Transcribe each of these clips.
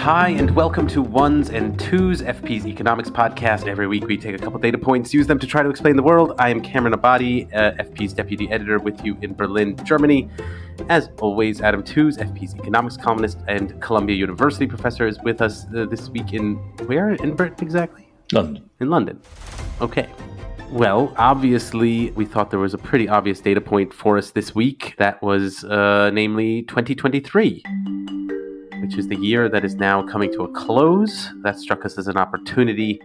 Hi, and welcome to Ones and Tooze, FP's economics podcast. Every week we take a couple data points, use them to try to explain the world. I am Cameron Abadi, FP's deputy editor with you in Berlin, Germany. As always, Adam Tooze, FP's economics columnist and Columbia University professor, is with us this week in, where in Britain exactly? London. In London. Okay. Well, obviously, we thought there was a pretty obvious data point for us this week. That was namely 2023. Which is the year that is now coming to a close. That struck us as an opportunity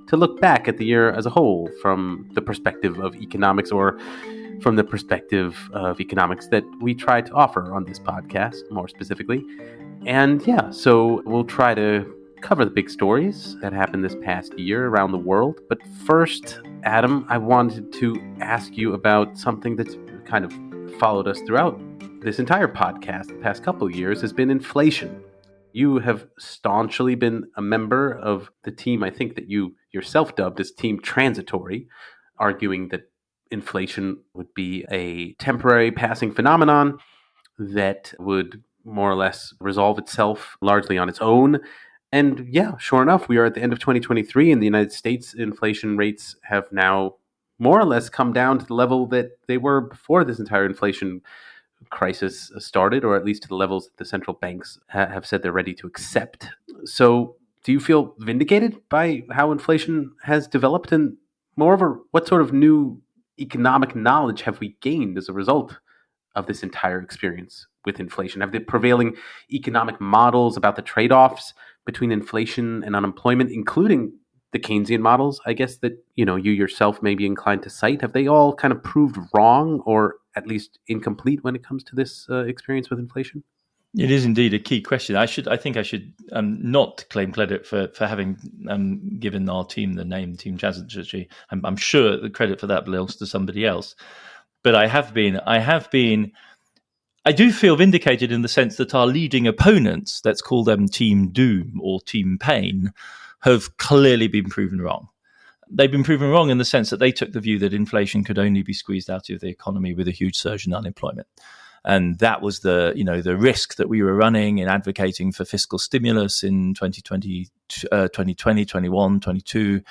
to look back at the year as a whole from the perspective of economics, or from the perspective of economics that we try to offer on this podcast, more specifically. And yeah, so we'll try to cover the big stories that happened this past year around the world. But first, Adam, I wanted to ask you about something that's kind of followed us throughout this entire podcast the past couple of years, has been inflation. You have staunchly been a member of the team, I think that you yourself dubbed as Team Transitory, arguing that inflation would be a temporary passing phenomenon that would more or less resolve itself largely on its own. And yeah, sure enough, we are at the end of 2023 in the United States. Inflation rates have now more or less come down to the level that they were before this entire inflation crisis started, or at least to the levels that the central banks have said they're ready to accept. So do you feel vindicated by how inflation has developed? And moreover, what sort of new economic knowledge have we gained as a result of this entire experience with inflation? Have the prevailing economic models about the trade-offs between inflation and unemployment, including the Keynesian models, I guess, that you yourself may be inclined to cite, have they all kind of proved wrong, or at least incomplete when it comes to this experience with inflation? It is indeed a key question. I think I should not claim credit for having given our team the name Team Transitory. I'm sure the credit for that belongs to somebody else. But I do feel vindicated in the sense that our leading opponents, let's call them Team Doom or Team Pain, have clearly been proven wrong. They've been proven wrong in the sense that they took the view that inflation could only be squeezed out of the economy with a huge surge in unemployment. And that was the risk that we were running in advocating for fiscal stimulus in 2020, 21, 22.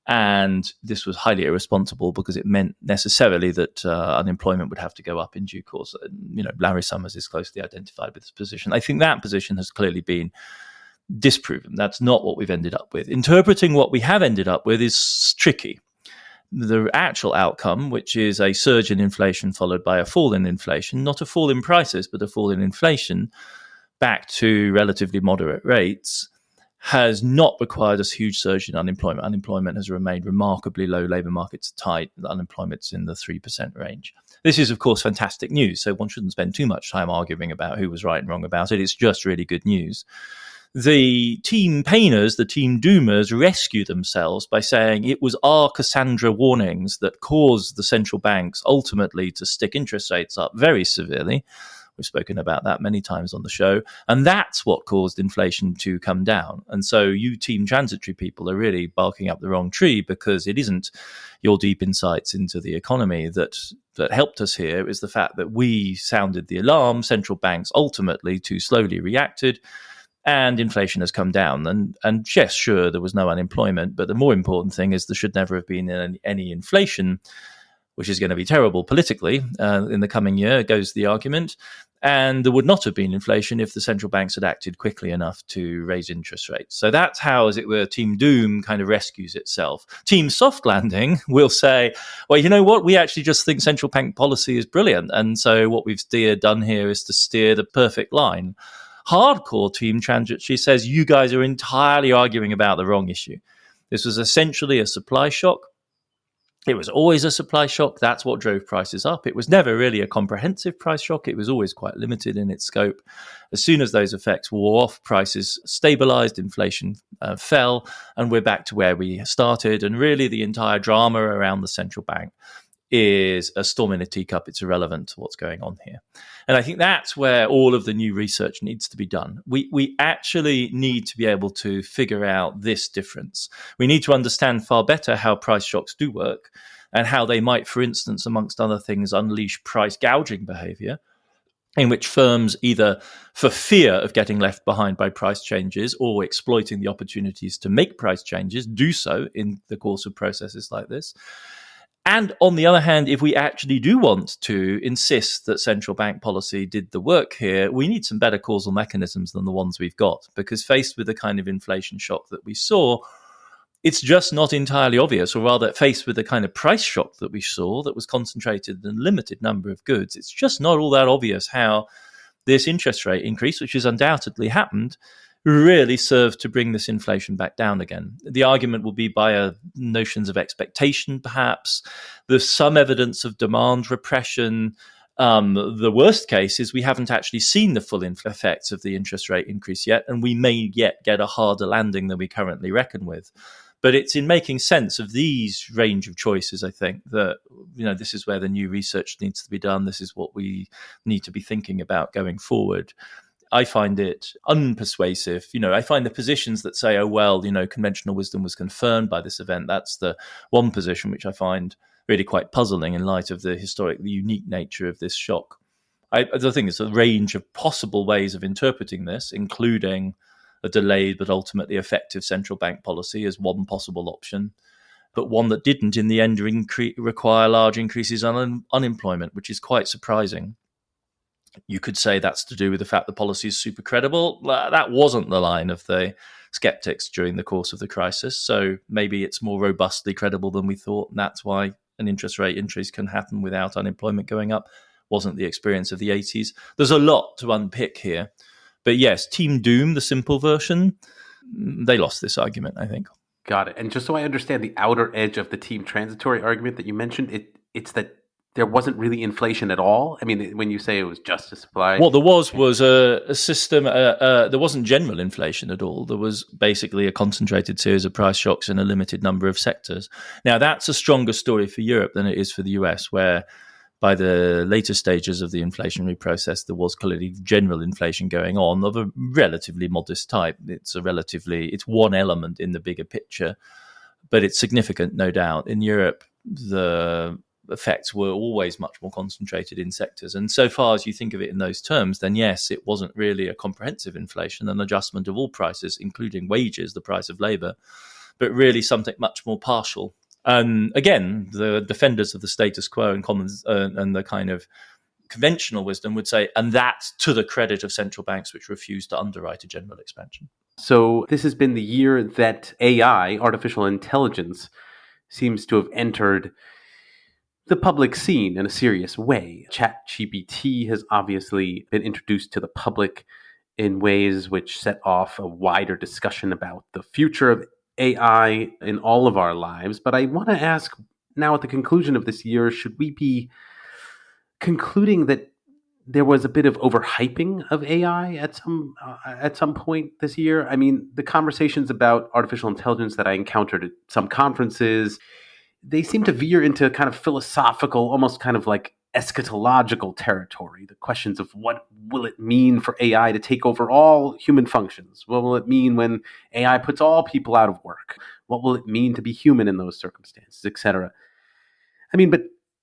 And this was highly irresponsible because it meant necessarily that unemployment would have to go up in due course. Larry Summers is closely identified with this position. I think that position has clearly been disproven. That's not what we've ended up with. Interpreting what we have ended up with is tricky. The actual outcome, which is a surge in inflation followed by a fall in inflation, not a fall in prices, but a fall in inflation back to relatively moderate rates, has not required a huge surge in unemployment. Unemployment has remained remarkably low. Labour markets are tight. Unemployment's in the 3% range. This is, of course, fantastic news. So one shouldn't spend too much time arguing about who was right and wrong about it. It's just really good news. The Team Painers, the Team Doomers, rescue themselves by saying it was our Cassandra warnings that caused the central banks ultimately to stick interest rates up very severely. We've spoken about that many times on the show. And that's what caused inflation to come down. And so you Team Transitory people are really barking up the wrong tree, because it isn't your deep insights into the economy that helped us here. It was the fact that we sounded the alarm. Central banks ultimately too slowly reacted. And inflation has come down. And yes, sure, there was no unemployment. But the more important thing is there should never have been any inflation, which is going to be terrible politically in the coming year, goes the argument. And there would not have been inflation if the central banks had acted quickly enough to raise interest rates. So that's how, as it were, Team Doom kind of rescues itself. Team Soft Landing will say, well, you know what? We actually just think central bank policy is brilliant. And so what we've done here is to steer the perfect line. Hardcore Team Transitory says you guys are entirely arguing about the wrong issue. This was essentially a supply shock. It was always a supply shock. That's what drove prices up. It was never really a comprehensive price shock. It was always quite limited in its scope. As soon as those effects wore off, prices stabilized, inflation fell, and we're back to where we started. And really the entire drama around the central bank is a storm in a teacup. It's irrelevant to what's going on here. And I think that's where all of the new research needs to be done. We actually need to be able to figure out this difference. We need to understand far better how price shocks do work and how they might, for instance, amongst other things, unleash price gouging behavior. in which firms, either for fear of getting left behind by price changes or exploiting the opportunities to make price changes, do so in the course of processes like this. And on the other hand, if we actually do want to insist that central bank policy did the work here, we need some better causal mechanisms than the ones we've got, because faced with the kind of inflation shock that we saw, it's just not entirely obvious, or rather faced with the kind of price shock that we saw that was concentrated in a limited number of goods, it's just not all that obvious how this interest rate increase, which has undoubtedly happened, really served to bring this inflation back down again. The argument will be by notions of expectation, perhaps. There's some evidence of demand repression. The worst case is we haven't actually seen the full effects of the interest rate increase yet, and we may yet get a harder landing than we currently reckon with. But it's in making sense of these range of choices, I think, that this is where the new research needs to be done. This is what we need to be thinking about going forward. I find it unpersuasive. I find the positions that say, oh, well, conventional wisdom was confirmed by this event. That's the one position which I find really quite puzzling in light of the unique nature of this shock. I think it's a range of possible ways of interpreting this, including a delayed but ultimately effective central bank policy as one possible option, but one that didn't in the end require large increases in unemployment, which is quite surprising. You could say that's to do with the fact the policy is super credible. That wasn't the line of the skeptics during the course of the crisis, so maybe it's more robustly credible than we thought, and that's why an interest rate increase can happen without unemployment going up. Wasn't the experience of the 80s. There's a lot to unpick here. But yes, Team Doom, the simple version, they lost this argument, I think. Got it. And just so I understand the outer edge of the team transitory argument that you mentioned, it's that there wasn't really inflation at all? I mean, when you say it was just a supply... What there was a system, there wasn't general inflation at all. There was basically a concentrated series of price shocks in a limited number of sectors. Now, that's a stronger story for Europe than it is for the US, where by the later stages of the inflationary process, there was clearly general inflation going on of a relatively modest type. It's one element in the bigger picture, but it's significant, no doubt. In Europe, the effects were always much more concentrated in sectors. And so far as you think of it in those terms, then yes, it wasn't really a comprehensive inflation, an adjustment of all prices, including wages, the price of labor, but really something much more partial. Again, the defenders of the status quo and commons and the kind of conventional wisdom would say, and that's to the credit of central banks which refuse to underwrite a general expansion. So this has been the year that AI, artificial intelligence, seems to have entered the public scene in a serious way. ChatGPT has obviously been introduced to the public in ways which set off a wider discussion about the future of AI in all of our lives. But I want to ask now, at the conclusion of this year, should we be concluding that there was a bit of overhyping of AI at some point this year? I mean, the conversations about artificial intelligence that I encountered at some conferences, they seem to veer into kind of philosophical, almost kind of like eschatological territory. The questions of what will it mean for AI to take over all human functions? What will it mean when AI puts all people out of work? What will it mean to be human in those circumstances, etc.? I mean, but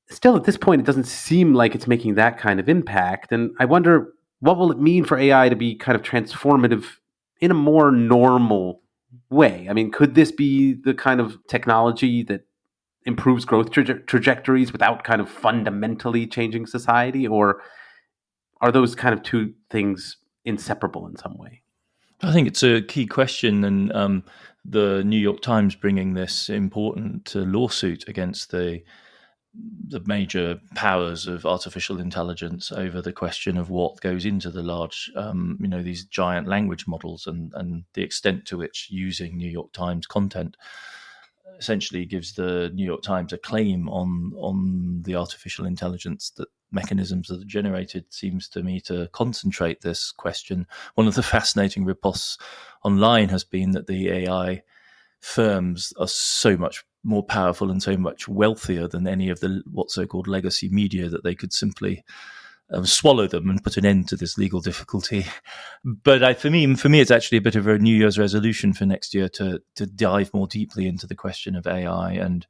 still at this point, it doesn't seem like it's making that kind of impact. And I wonder, what will it mean for AI to be kind of transformative in a more normal way? I mean, could this be the kind of technology that improves growth trajectories without kind of fundamentally changing society? Or are those kind of two things inseparable in some way? I think it's a key question, and the New York Times bringing this important lawsuit against the major powers of artificial intelligence over the question of what goes into the large, these giant language models and the extent to which using New York Times content essentially gives the New York Times a claim on the artificial intelligence that mechanisms that are generated seems to me to concentrate this question. One of the fascinating riposts online has been that the AI firms are so much more powerful and so much wealthier than any of the what's so-called legacy media that they could simply swallow them and put an end to this legal difficulty. But for me, it's actually a bit of a New Year's resolution for next year to dive more deeply into the question of AI and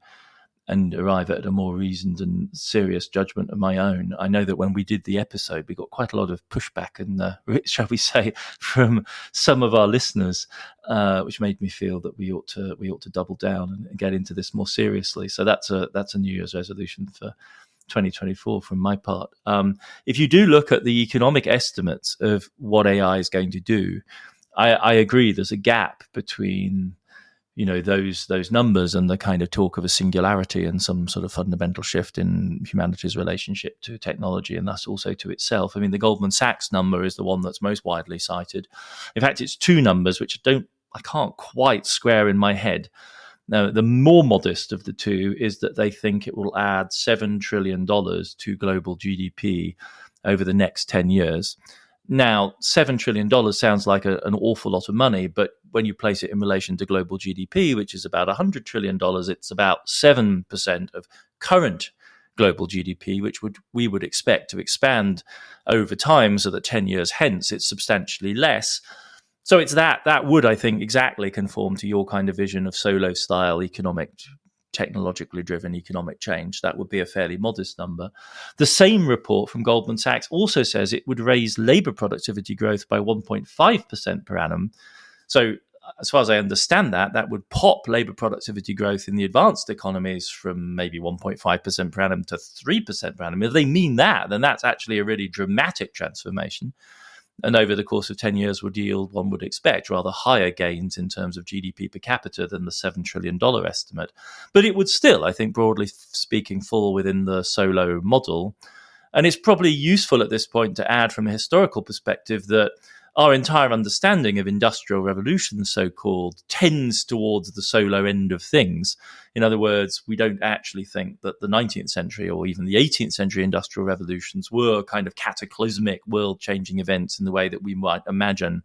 and arrive at a more reasoned and serious judgment of my own. I know that when we did the episode, we got quite a lot of pushback and, shall we say, from some of our listeners, which made me feel that we ought to double down and get into this more seriously. So that's a New Year's resolution for 2024 from my part. If you do look at the economic estimates of what AI is going to do, I agree there's a gap between those numbers and the kind of talk of a singularity and some sort of fundamental shift in humanity's relationship to technology and thus also to itself. I mean, the Goldman Sachs number is the one that's most widely cited. In fact, it's two numbers which I can't quite square in my head. Now, the more modest of the two is that they think it will add $7 trillion to global GDP over the next 10 years. Now, $7 trillion sounds like an awful lot of money, but when you place it in relation to global GDP, which is about $100 trillion, it's about 7% of current global GDP, which we would expect to expand over time, so that 10 years hence it's substantially less. So it's that would, I think, exactly conform to your kind of vision of Solow-style technologically driven economic change. That would be a fairly modest number. The same report from Goldman Sachs also says it would raise labour productivity growth by 1.5% per annum. So as far as I understand that would pop labour productivity growth in the advanced economies from maybe 1.5% per annum to 3% per annum. If they mean that, then that's actually a really dramatic transformation. And over the course of 10 years would yield, one would expect, rather higher gains in terms of GDP per capita than the $7 trillion estimate. But it would still, I think, broadly speaking, fall within the Solow model. And it's probably useful at this point to add from a historical perspective that our entire understanding of industrial revolution, so-called, tends towards the Solow end of things. In other words, we don't actually think that the 19th century or even the 18th century industrial revolutions were kind of cataclysmic, world-changing events in the way that we might imagine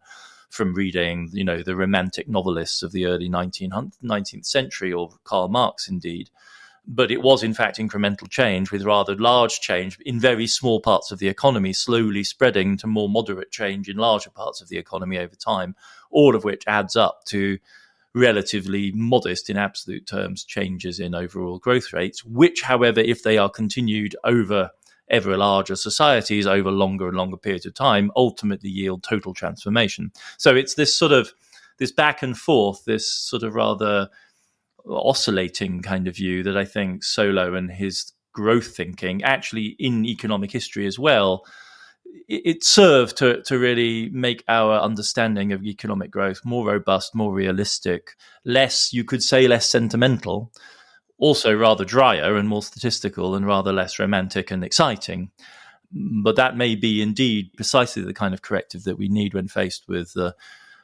from reading, the romantic novelists of the early 19th century, or Karl Marx, indeed. But it was, in fact, incremental change with rather large change in very small parts of the economy, slowly spreading to more moderate change in larger parts of the economy over time, all of which adds up to relatively modest in absolute terms changes in overall growth rates, which, however, if they are continued over ever larger societies over longer and longer periods of time, ultimately yield total transformation. So it's this back and forth, this sort of rather oscillating kind of view that I think Solow and his growth thinking, actually in economic history as well, it served to really make our understanding of economic growth more robust, more realistic, less sentimental, also rather drier and more statistical and rather less romantic and exciting. But that may be indeed precisely the kind of corrective that we need when faced with the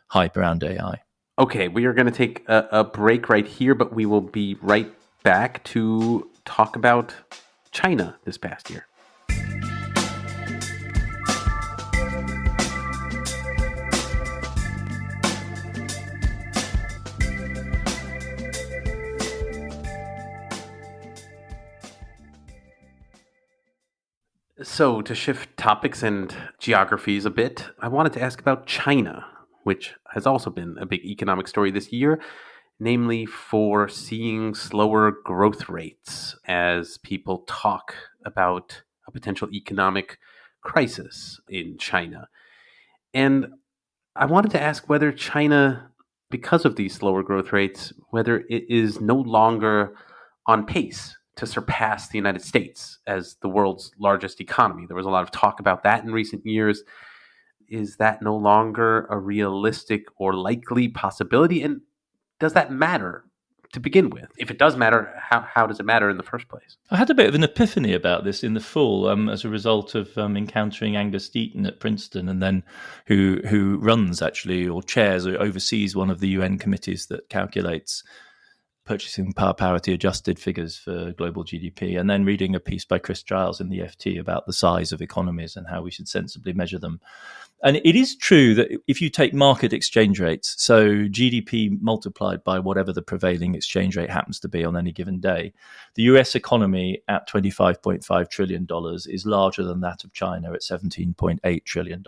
hype around AI. Okay, we are going to take a break right here, but we will be right back to talk about China this past year. So, to shift topics and geographies a bit, I wanted to ask about China, which has also been a big economic story this year, namely for seeing slower growth rates as people talk about a potential economic crisis in China. And I wanted to ask whether China, because of these slower growth rates, whether it is no longer on pace to surpass the United States as the world's largest economy. There was a lot of talk about that in recent years. Is that no longer a realistic or likely possibility? And does that matter to begin with? If it does matter, how does it matter in the first place? I had a bit of an epiphany about this in the fall as a result of encountering Angus Deaton at Princeton, and then who runs actually or chairs or oversees one of the UN committees that calculates purchasing power parity adjusted figures for global GDP, and then reading a piece by Chris Giles in the FT about the size of economies and how we should sensibly measure them. And it is true that if you take market exchange rates, so GDP multiplied by whatever the prevailing exchange rate happens to be on any given day, the US economy at $25.5 trillion is larger than that of China at $17.8 trillion.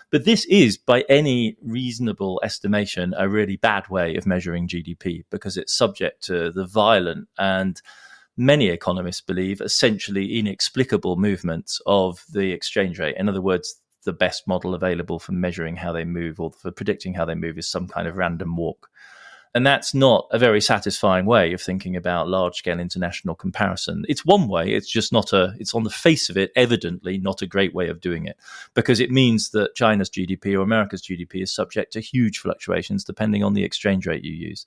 But this is, by any reasonable estimation, a really bad way of measuring GDP because it's subject to the violent and many economists believe, essentially inexplicable movements of the exchange rate. In other words, the best model available for measuring how they move or for predicting how they move is some kind of random walk. And that's not a very satisfying way of thinking about large-scale international comparison. It's one way, it's just not it's on the face of it, evidently not a great way of doing it, because it means that China's GDP or America's GDP is subject to huge fluctuations depending on the exchange rate you use.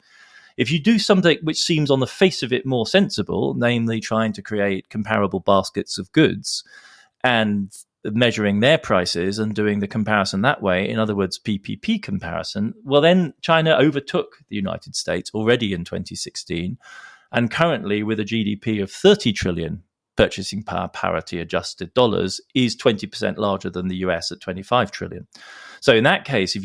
If you do something which seems on the face of it more sensible, namely trying to create comparable baskets of goods and measuring their prices and doing the comparison that way, in other words, PPP comparison, well, then China overtook the United States already in 2016, and currently with a GDP of 30 trillion purchasing power parity adjusted dollars is 20% larger than the US at 25 trillion. So in that case, if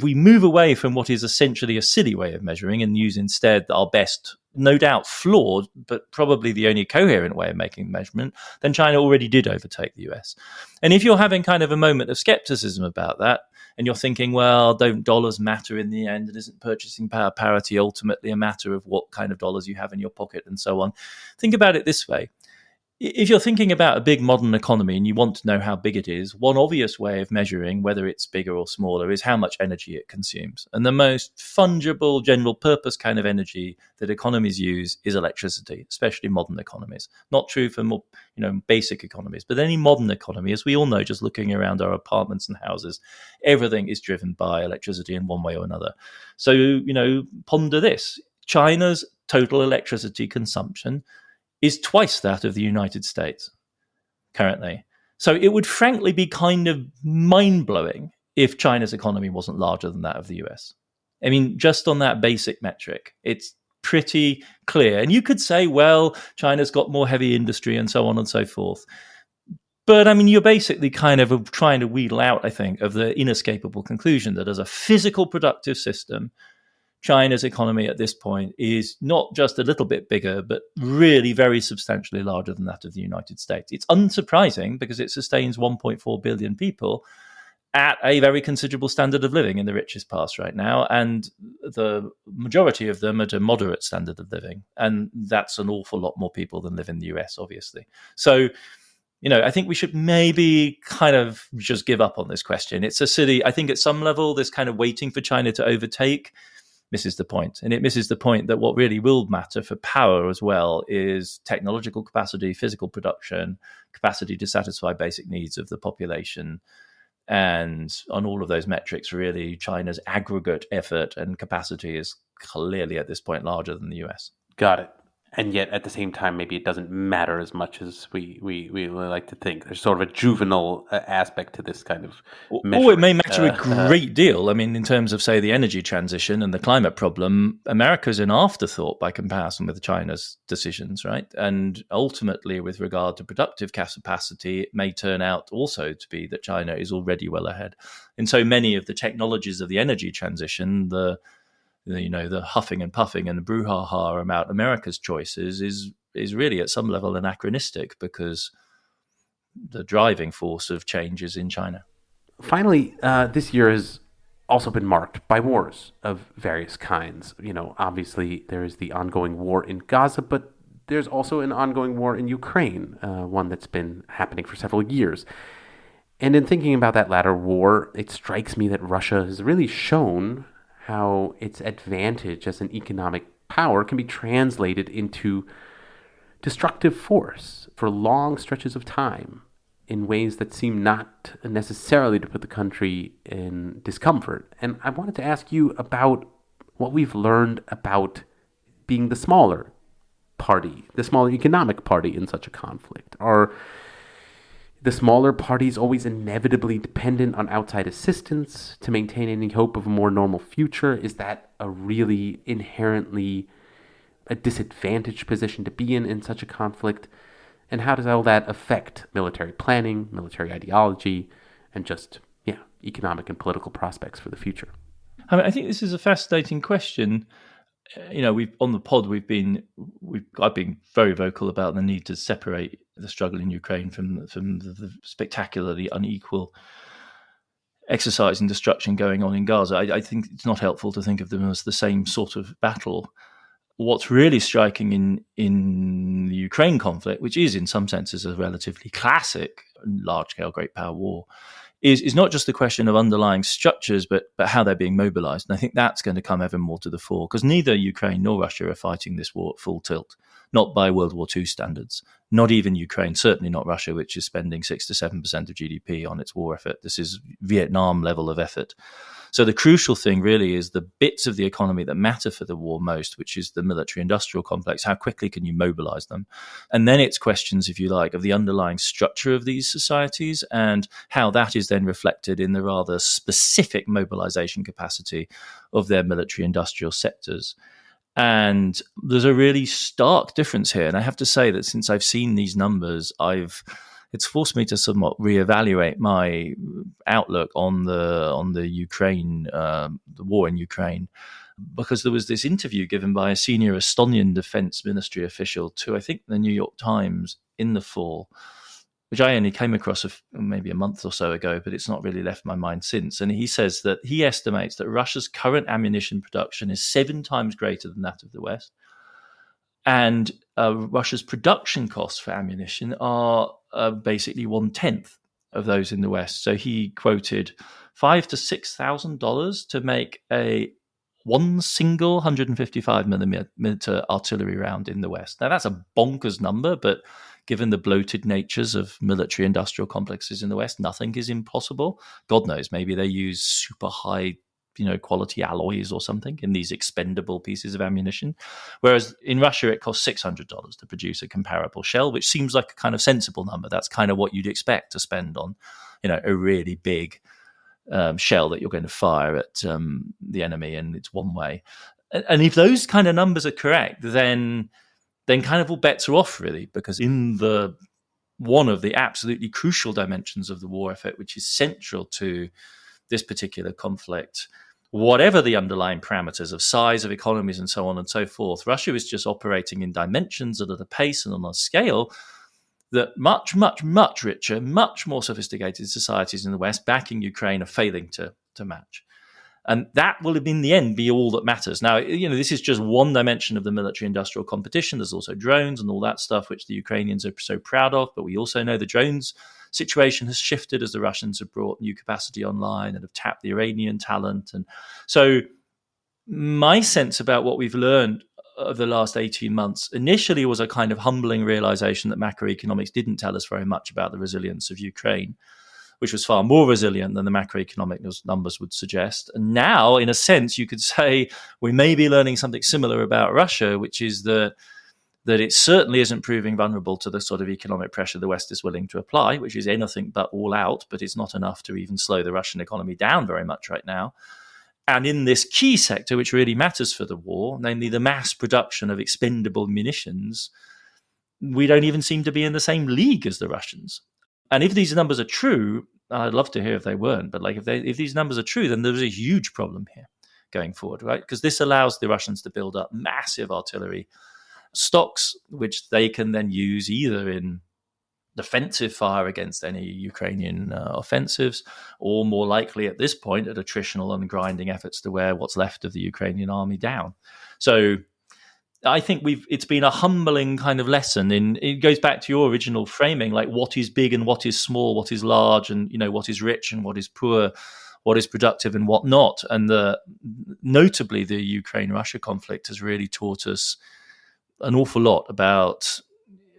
we move away from what is essentially a silly way of measuring and use instead our best, no doubt flawed, but probably the only coherent way of making measurement, then China already did overtake the US. And if you're having kind of a moment of skepticism about that, and you're thinking, well, don't dollars matter in the end? And isn't purchasing power parity ultimately a matter of what kind of dollars you have in your pocket and so on? Think about it this way. If you're thinking about a big modern economy and you want to know how big it is, one obvious way of measuring whether it's bigger or smaller is how much energy it consumes. And the most fungible, general purpose kind of energy that economies use is electricity, especially modern economies. Not true for more, basic economies, but any modern economy, as we all know, just looking around our apartments and houses, everything is driven by electricity in one way or another. So, ponder this. China's total electricity consumption is twice that of the United States currently. So it would frankly be kind of mind-blowing if China's economy wasn't larger than that of the US. I mean, just on that basic metric, it's pretty clear. And you could say, well, China's got more heavy industry and so on and so forth. But I mean, you're basically kind of trying to wheedle out, I think, of the inescapable conclusion that as a physical productive system, China's economy at this point is not just a little bit bigger, but really very substantially larger than that of the United States. It's unsurprising because it sustains 1.4 billion people at a very considerable standard of living in the richest parts right now, and the majority of them at a moderate standard of living. And that's an awful lot more people than live in the US, obviously. So, I think we should maybe kind of just give up on this question. It's a silly, I think at some level, this kind of waiting for China to overtake misses the point. And it misses the point that what really will matter for power as well is technological capacity, physical production, capacity to satisfy basic needs of the population. And on all of those metrics, really, China's aggregate effort and capacity is clearly at this point larger than the US. Got it. And yet, at the same time, maybe it doesn't matter as much as we like to think. There's sort of a juvenile aspect to this kind of measure. Or it may matter a great deal. I mean, in terms of, say, the energy transition and the climate problem, America's an afterthought by comparison with China's decisions, right? And ultimately, with regard to productive capacity, it may turn out also to be that China is already well ahead. In so many of the technologies of the energy transition, the huffing and puffing and the brouhaha about America's choices is really at some level anachronistic because the driving force of change is in China. Finally, this year has also been marked by wars of various kinds. Obviously there is the ongoing war in Gaza, but there's also an ongoing war in Ukraine, one that's been happening for several years. And in thinking about that latter war, it strikes me that Russia has really shown how its advantage as an economic power can be translated into destructive force for long stretches of time in ways that seem not necessarily to put the country in discomfort. And I wanted to ask you about what we've learned about being the smaller party, the smaller economic party in such a conflict. Are the smaller parties always inevitably dependent on outside assistance to maintain any hope of a more normal future? Is that a really inherently a disadvantaged position to be in such a conflict? And how does all that affect military planning, military ideology, and just, economic and political prospects for the future? I think this is a fascinating question. We've on the pod I've been very vocal about the need to separate the struggle in Ukraine from the spectacularly unequal exercise and destruction going on in Gaza. I think it's not helpful to think of them as the same sort of battle. what's really striking in the Ukraine conflict, which is in some senses a relatively classic large-scale great power war, is not just the question of underlying structures, but how they're being mobilized. And I think that's going to come ever more to the fore, because neither Ukraine nor Russia are fighting this war at full tilt, not by World War II standards, not even Ukraine, certainly not Russia, which is spending 6 to 7% of GDP on its war effort. This is Vietnam level of effort. So the crucial thing really is the bits of the economy that matter for the war most, which is the military-industrial complex. How quickly can you mobilize them? And then it's questions, if you like, of the underlying structure of these societies and how that is then reflected in the rather specific mobilization capacity of their military-industrial sectors. And there's a really stark difference here. And I have to say that since I've seen these numbers, it's forced me to somewhat reevaluate my outlook on the Ukraine, the war in Ukraine, because there was this interview given by a senior Estonian defense ministry official to, I think, the New York Times in the fall, which I only came across maybe a month or so ago, but it's not really left my mind since. And he says that he estimates that Russia's current ammunition production is 7 times greater than that of the West. And Russia's production costs for ammunition are basically 1/10 of those in the West. So he quoted $5,000 to $6,000 to make one single 155 millimeter artillery round in the West. Now that's a bonkers number, but given the bloated natures of military industrial complexes in the West, nothing is impossible. God knows, maybe they use super high quality alloys or something in these expendable pieces of ammunition. Whereas in Russia, it costs $600 to produce a comparable shell, which seems like a kind of sensible number. That's kind of what you'd expect to spend on, a really big shell that you're going to fire at the enemy, and it's one way. And if those kind of numbers are correct, then kind of all bets are off, really, because in one of the absolutely crucial dimensions of the war effort, which is central to this particular conflict, whatever the underlying parameters of size of economies and so on and so forth, Russia is just operating in dimensions and at a pace and on a scale that much, much, much richer, much more sophisticated societies in the West backing Ukraine are failing to match. And that will, in the end, be all that matters. Now, this is just one dimension of the military-industrial competition. There's also drones and all that stuff, which the Ukrainians are so proud of. But we also know the drones situation has shifted as the Russians have brought new capacity online and have tapped the Iranian talent. And so my sense about what we've learned of the last 18 months initially was a kind of humbling realization that macroeconomics didn't tell us very much about the resilience of Ukraine, which was far more resilient than the macroeconomic numbers would suggest. And now, in a sense, you could say we may be learning something similar about Russia, which is that it certainly isn't proving vulnerable to the sort of economic pressure the West is willing to apply, which is anything but all out, but it's not enough to even slow the Russian economy down very much right now. And in this key sector, which really matters for the war, namely the mass production of expendable munitions, we don't even seem to be in the same league as the Russians. And if these numbers are true, I'd love to hear if they weren't, but if these numbers are true, then there's a huge problem here going forward, right? Because this allows the Russians to build up massive artillery stocks, which they can then use either in defensive fire against any Ukrainian offensives, or more likely at this point at attritional and grinding efforts to wear what's left of the Ukrainian army down. So I think it's been a humbling kind of lesson. It goes back to your original framing, like what is big and what is small, what is large and what is rich and what is poor, what is productive and what not. And notably the Ukraine-Russia conflict has really taught us an awful lot about,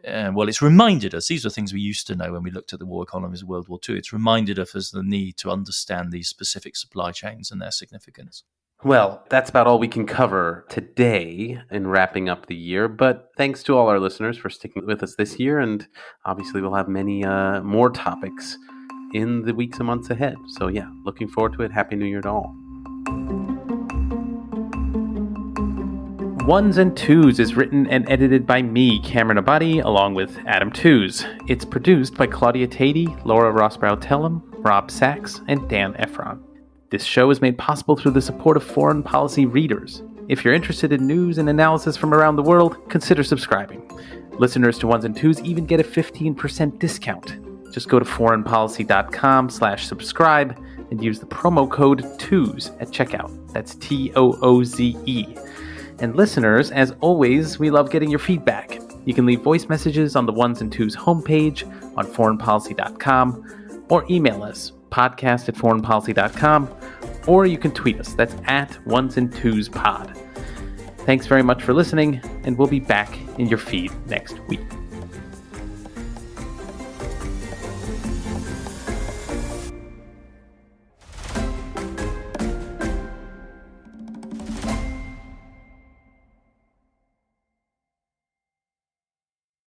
it's reminded us, these are things we used to know when we looked at the war economies of World War II. It's reminded us of the need to understand these specific supply chains and their significance. Well, that's about all we can cover today in wrapping up the year, but thanks to all our listeners for sticking with us this year, and obviously we'll have many more topics in the weeks and months ahead. So yeah, looking forward to it. Happy New Year to all. Ones and Tooze is written and edited by me, Cameron Abadi, along with Adam Tooze. It's produced by Claudia Tatey, Laura Rossbrow-Tellem, Rob Sachs, and Dan Efron. This show is made possible through the support of foreign policy readers. If you're interested in news and analysis from around the world, consider subscribing. Listeners to Ones and Tooze even get a 15% discount. Just go to foreignpolicy.com/subscribe and use the promo code TOOZE at checkout. That's TOOZE. And listeners, as always, we love getting your feedback. You can leave voice messages on the Ones and Tooze homepage on foreignpolicy.com, or email us, podcast@foreignpolicy.com, or you can tweet us. That's @OnesandTwozePod. Thanks very much for listening, and we'll be back in your feed next week.